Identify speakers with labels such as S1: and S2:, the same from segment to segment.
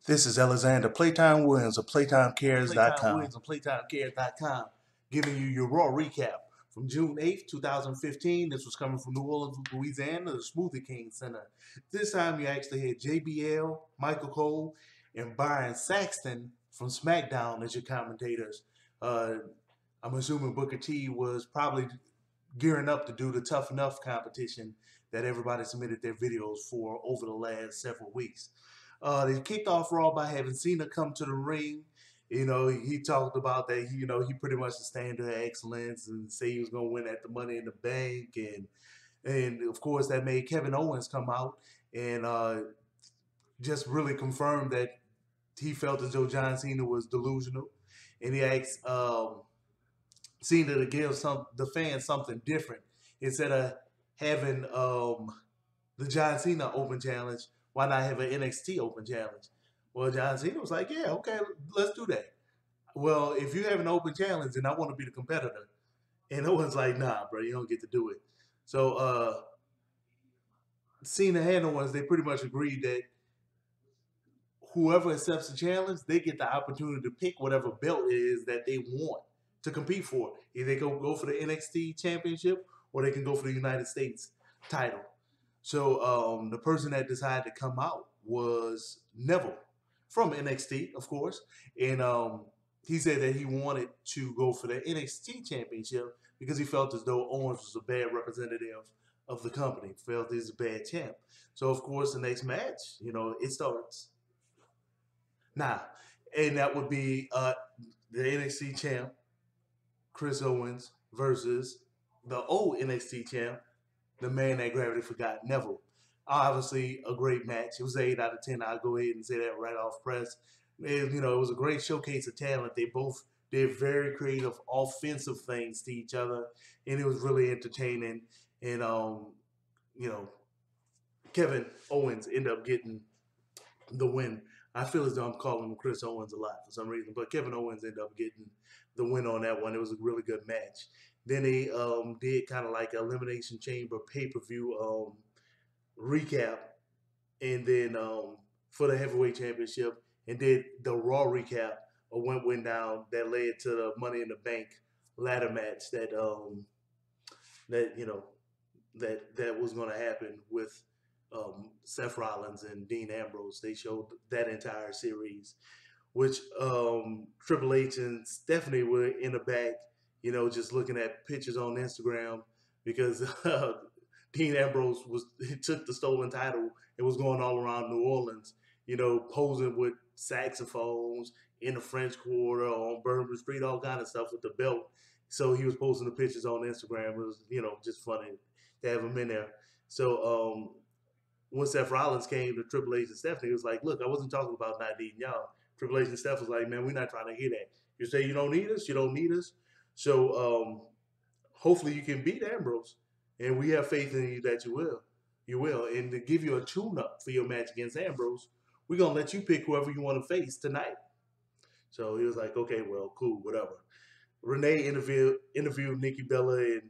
S1: This is Alexander Playtime Williams of PlayTimeCares.com.
S2: PlayTimeWilliams on PlayTimeCares.com, giving you your Raw recap from June 8th, 2015. This was coming from New Orleans, Louisiana, the Smoothie King Center. This time you actually had JBL, Michael Cole, and Byron Saxton from SmackDown as your commentators. I'm assuming Booker T was probably gearing up to do the Tough Enough competition that everybody submitted their videos for over the last several weeks. They kicked off Raw by having Cena come to the ring. You know, he talked about that. He pretty much the standard of excellence and say he was going to win at the Money in the Bank, and of course that made Kevin Owens come out and just really confirmed that he felt as though John Cena was delusional, and he asked Cena to give the fans something different instead of having the John Cena Open Challenge. Why not have an NXT Open Challenge? Well, John Cena was like, yeah, okay, let's do that. Well, if you have an open challenge, then I want to be the competitor. And Owen's like, nah, bro, you don't get to do it. So Cena and Owens, they pretty much agreed that whoever accepts the challenge, they get the opportunity to pick whatever belt it is that they want to compete for. Either they go for the NXT Championship or they can go for the United States title. So the person that decided to come out was Neville from NXT, of course, and he said that he wanted to go for the NXT Championship because he felt as though Owens was a bad representative of the company, felt he's a bad champ. So of course, the next match, it starts now, and that would be the NXT champ Chris Owens versus the old NXT champ, the man that gravity forgot, Neville. Obviously, a great match. It was an 8 out of 10. I'll go ahead and say that right off press. It was a great showcase of talent. They both did very creative offensive things to each other, and it was really entertaining. And Kevin Owens ended up getting the win. I feel as though I'm calling him Chris Owens a lot for some reason, but Kevin Owens ended up getting the win on that one. It was a really good match. Then they did kind of like an Elimination Chamber pay-per-view recap, and then for the heavyweight championship, and did the Raw recap of what went down that led to the Money in the Bank ladder match that was going to happen with Seth Rollins and Dean Ambrose. They showed that entire series, which Triple H and Stephanie were in the back, just looking at pictures on Instagram because Dean Ambrose took the stolen title and was going all around New Orleans, posing with saxophones in the French Quarter, on Bourbon Street, all kind of stuff with the belt. So he was posting the pictures on Instagram. It was, just funny to have him in there. So when Seth Rollins came to Triple H and Stephanie, he was like, look, I wasn't talking about not needing y'all. Triple H and Steph was like, man, we're not trying to hear that. You say you don't need us, you don't need us. So hopefully you can beat Ambrose. And we have faith in you that you will. You will. And to give you a tune-up for your match against Ambrose, we're going to let you pick whoever you want to face tonight. So he was like, okay, well, cool, whatever. Renee interviewed Nikki Bella, and,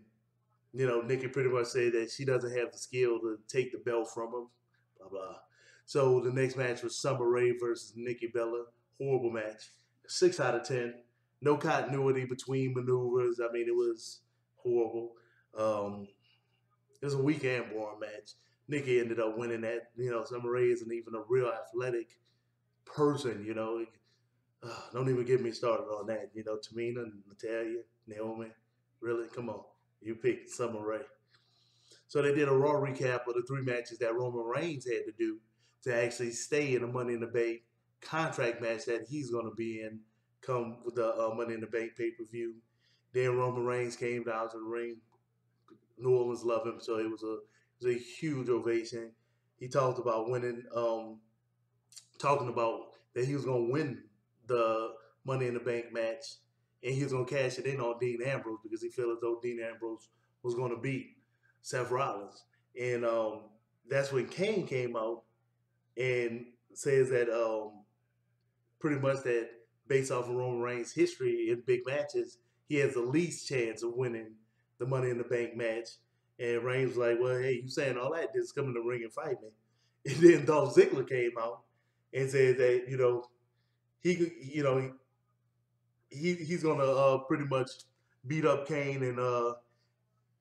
S2: Nikki pretty much said that she doesn't have the skill to take the belt from him, blah, blah. So the next match was Summer Rae versus Nikki Bella. Horrible match. 6 out of 10. No continuity between maneuvers. I mean, it was horrible. It was a weak and boring match. Nikki ended up winning that. Summer Rae isn't even a real athletic person, don't even get me started on that. Tamina, Natalya, Naomi. Really? Come on. You picked Summer Rae. So they did a Raw recap of the 3 matches that Roman Reigns had to do to actually stay in the Money in the Bank contract match that he's going to be in come with the Money in the Bank pay-per-view. Then Roman Reigns came down to the ring. New Orleans loved him, so it was a huge ovation. He talked about winning, talking about that he was going to win the Money in the Bank match, and he was going to cash it in on Dean Ambrose because he felt as though Dean Ambrose was going to beat Seth Rollins. And that's when Kane came out and says that pretty much that based off of Roman Reigns' history in big matches, he has the least chance of winning the Money in the Bank match. And Reigns was like, well, hey, you saying all that, just come in the ring and fight me. And then Dolph Ziggler came out and said that he's gonna pretty much beat up Kane and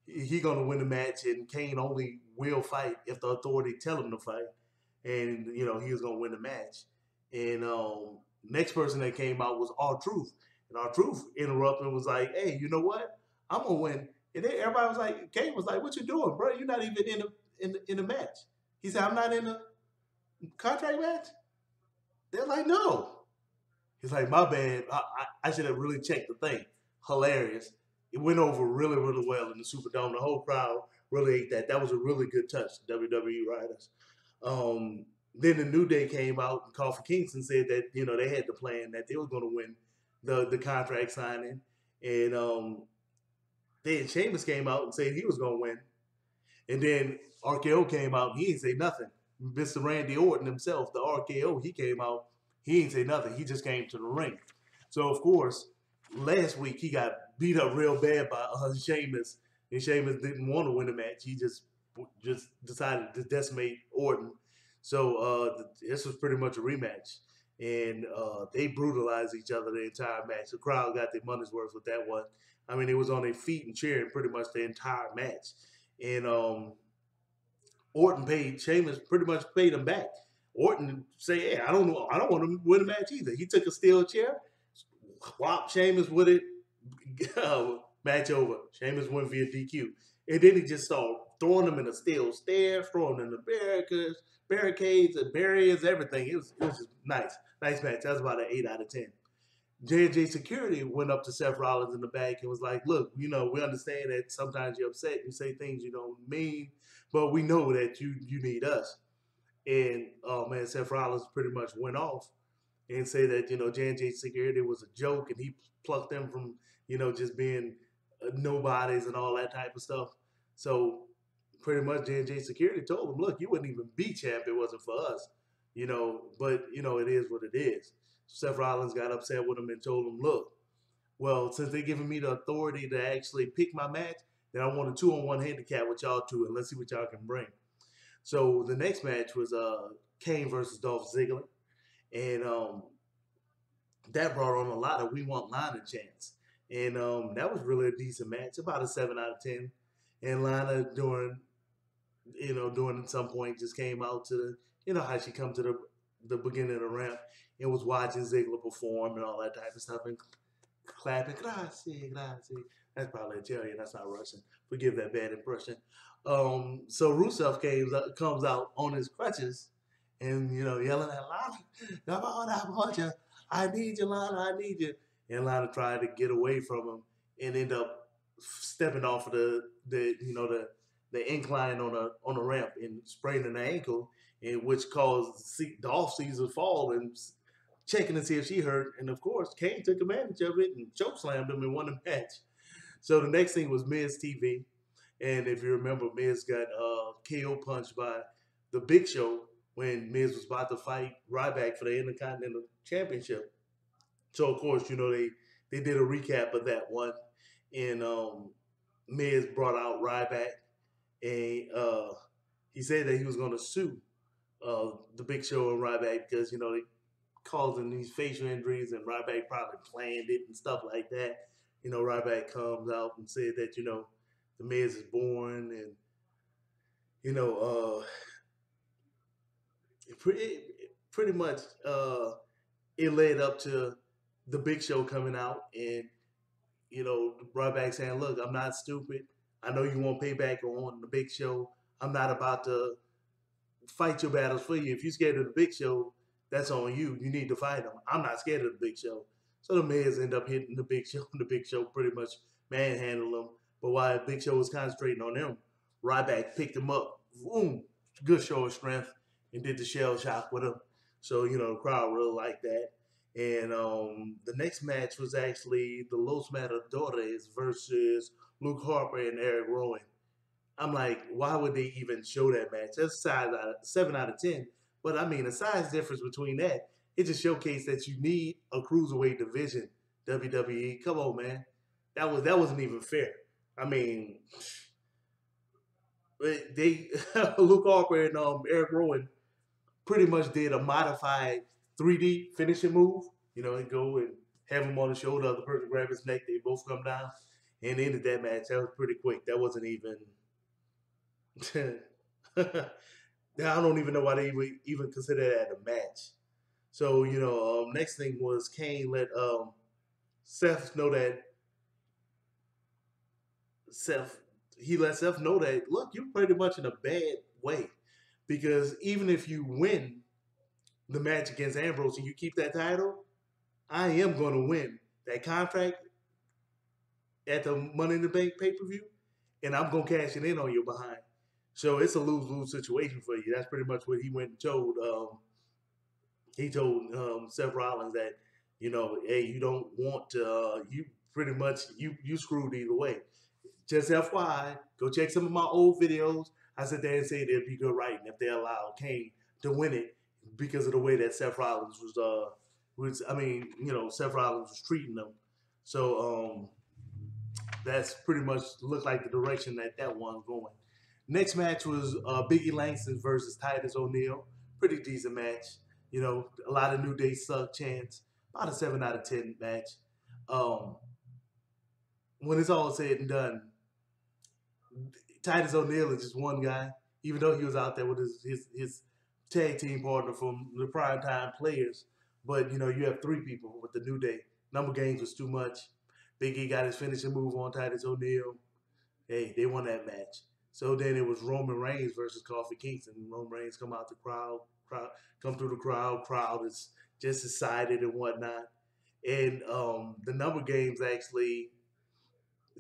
S2: he gonna win the match, and Kane only will fight if the Authority tell him to fight, and he was gonna win the match. And next person that came out was R-Truth, and R-Truth interrupted and was like, "Hey, you know what? I'm gonna win." And then everybody was like, Kane was like, "What you doing, bro? You're not even in the match." He said, "I'm not in the contract match." They're like, "No." He's like, "My bad. I should have really checked the thing." Hilarious. It went over really, really well in the Superdome. The whole crowd really ate that. That was a really good touch, WWE writers. Then the New Day came out and Kofi Kingston said that they had the plan that they were going to win the contract signing, and then Sheamus came out and said he was going to win, and then RKO came out and he didn't say nothing. Mr. Randy Orton himself, the RKO, he came out. He didn't say nothing. He just came to the ring. So, of course, last week he got beat up real bad by Sheamus, and Sheamus didn't want to win the match. He just decided to decimate Orton. So this was pretty much a rematch, and they brutalized each other the entire match. The crowd got their money's worth with that one. I mean, it was on their feet and cheering pretty much the entire match, and Orton paid Sheamus pretty much paid him back. Orton say, "Hey, I don't want to win the match either." He took a steel chair, whopped Sheamus with it, match over. Sheamus went via DQ, and then he just started throwing them in the steel stairs, throwing them in the barricades and barriers, everything. It was just nice match. That was about an 8 out of 10. J&J Security went up to Seth Rollins in the back and was like, "Look, we understand that sometimes you're upset, you say things you don't mean, but we know that you need us." And man, Seth Rollins pretty much went off and say that J&J Security was a joke, and he plucked them from just being nobodies and all that type of stuff. So pretty much J&J Security told him, "Look, you wouldn't even be champ if it wasn't for us, But it is what it is." Seth Rollins got upset with him and told him, "Look, well, since they're giving me the authority to actually pick my match, then I want a 2-on-1 handicap with y'all two, and let's see what y'all can bring." So the next match was Kane versus Dolph Ziggler, and that brought on a lot of "We Want Lana" chants, and that was really a decent match, about a 7 out of 10. And Lana during some point just came out to how she come to the beginning of the ramp and was watching Ziggler perform and all that type of stuff and clapping, "Grazie, grazie." That's probably Italian. That's not Russian. Forgive that bad impression. So Rusev comes out on his crutches and yelling at Lana, "Come on, I want you. I need you, Lana. I need you." And Lana tried to get away from him and end up stepping off of the incline on a ramp and spraining the ankle, and which caused Dolph sees her fall and checking to see if she hurt. And of course, Kane took advantage of it and chokeslammed him and won the match. So the next thing was Miz TV. And if you remember, Miz got KO punched by the Big Show when Miz was about to fight Ryback for the Intercontinental Championship. So of course, they did a recap of that one, and Miz brought out Ryback, and he said that he was going to sue the Big Show and Ryback because they causing these facial injuries, and Ryback probably planned it and stuff like that. Ryback comes out and said that the Miz is born, and pretty much it led up to the Big Show coming out, and Ryback saying, "Look, I'm not stupid. I know you want payback on the Big Show. I'm not about to fight your battles for you. If you're scared of the Big Show, that's on you. You need to fight him. I'm not scared of the Big Show." So the Miz end up hitting the Big Show, and the Big Show pretty much manhandled him. But while the Big Show was concentrating on him, Ryback picked him up. Boom. Good show of strength, and did the shell shock with him. So, the crowd really liked that. And the next match was actually the Los Matadores versus Luke Harper and Eric Rowan. I'm like, why would they even show that match? That's 7 out of 10. But I mean, the size difference between that, it just showcased that you need a cruiserweight division. WWE, come on, man, that wasn't even fair. I mean, they Luke Harper and Eric Rowan pretty much did a modified 3D finishing move. You know, and go and have him on the shoulder, the other person grab his neck, they both come down, and ended that match. That was pretty quick. That wasn't even. I don't even know why they would even consider that a match. So next thing was Kane let Seth know that Seth he let Seth know that look, you're pretty much in a bad way because even if you win the match against Ambrose and you keep that title, I am going to win that contract at the Money in the Bank pay per view, and I'm going to cash it in on your behind. So it's a lose lose situation for you. That's pretty much what he went and told. He told Seth Rollins that hey, you don't want to. You pretty much you screwed either way. Just FYI, go check some of my old videos. I said there and said it'd be good writing if they allowed Kane to win it because of the way that Seth Rollins Seth Rollins was treating them. So that's pretty much looked like the direction that one's going. Next match was Biggie Langston versus Titus O'Neil. Pretty decent match. A lot of New Day suck chants. About a 7 out of 10 match. When it's all said and done, Titus O'Neil is just one guy, even though he was out there with his tag team partner from the Primetime Players. But you have 3 people with the New Day. Number games was too much. Big E got his finishing move on Titus O'Neil. Hey, they won that match. So then it was Roman Reigns versus Kofi Kingston. Roman Reigns come out the crowd, come through the crowd is just excited and whatnot. And the number games actually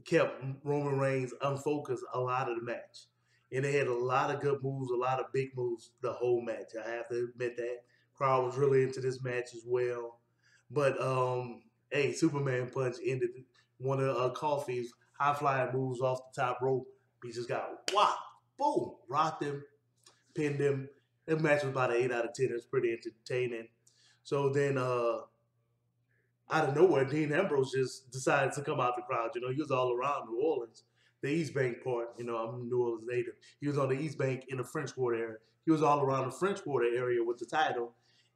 S2: kept Roman Reigns unfocused a lot of the match. And they had a lot of good moves, a lot of big moves the whole match. I have to admit that. Crowd was really into this match as well. But hey, Superman Punch ended one of Kofi's high flying moves off the top rope. He just got whop, boom, rocked him, pinned him. That match was about an 8 out of 10. It was pretty entertaining. So then out of nowhere, Dean Ambrose just decided to come out the crowd. He was all around New Orleans, the East Bank part. I'm a New Orleans native. He was on the East Bank in the French Quarter area. He was all around the French Quarter area with the title.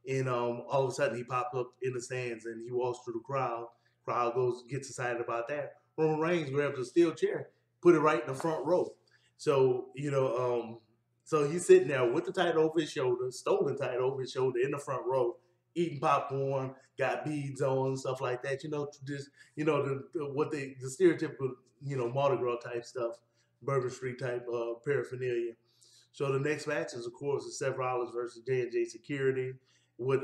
S2: And all of a sudden, he popped up in the stands and he walks through the crowd. Crowd gets excited about that. Roman Reigns grabs a steel chair, put it right in the front row. So, so he's sitting there with the title over his shoulder, stolen title over his shoulder in the front row, eating popcorn, got beads on, stuff like that. Just the stereotypical, Mardi Gras type stuff, Bourbon Street type paraphernalia. So the next match is, of course, Seth Rollins versus J&J Security with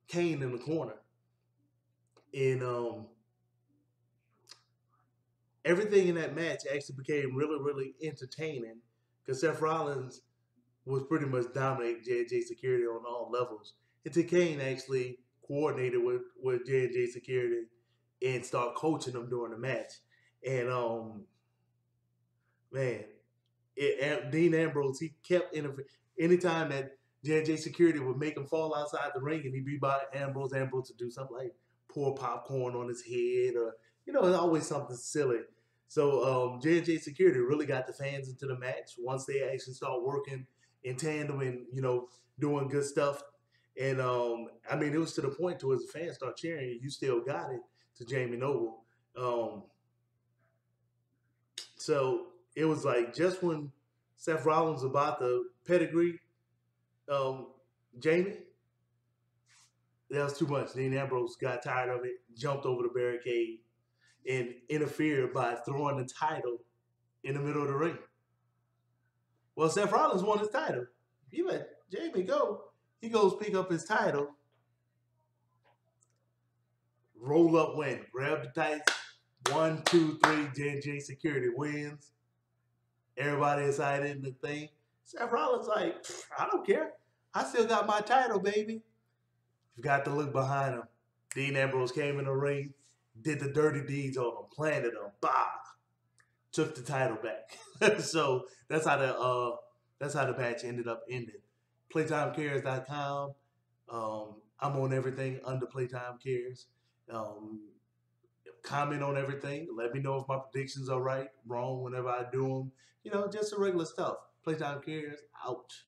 S2: Kane in the corner. And everything in that match actually became really, really entertaining because Seth Rollins was pretty much dominating J&J Security on all levels. Until Kane actually coordinated with J&J Security and start coaching them during the match. And man, Dean Ambrose, he kept interfering. Anytime that J&J Security would make him fall outside the ring and he'd be by Ambrose to do something like pour popcorn on his head or, it's always something silly. So J&J Security really got the fans into the match once they actually start working in tandem and, doing good stuff. And it was to the point to as the fans start cheering, you still got it, to Jamie Noble. So it was like just when Seth Rollins was about to pedigree Jamie, that was too much. Dean Ambrose got tired of it, jumped over the barricade, and interfered by throwing the title in the middle of the ring. Well, Seth Rollins won his title. He let Jamie go. He goes pick up his title, roll up win, grab the tights, 1, 2, 3, J&J Security wins. Everybody excited in the thing. Seth Rollins like, I don't care. I still got my title, baby. You got to look behind him. Dean Ambrose came in the ring, did the dirty deeds on him, planted him, bah, took the title back. So that's how the match ended up ending. PlayTimeCares.com. I'm on everything under Playtime Cares. Comment on everything. Let me know if my predictions are right, wrong, whenever I do them. Just the regular stuff. Playtime Cares, out.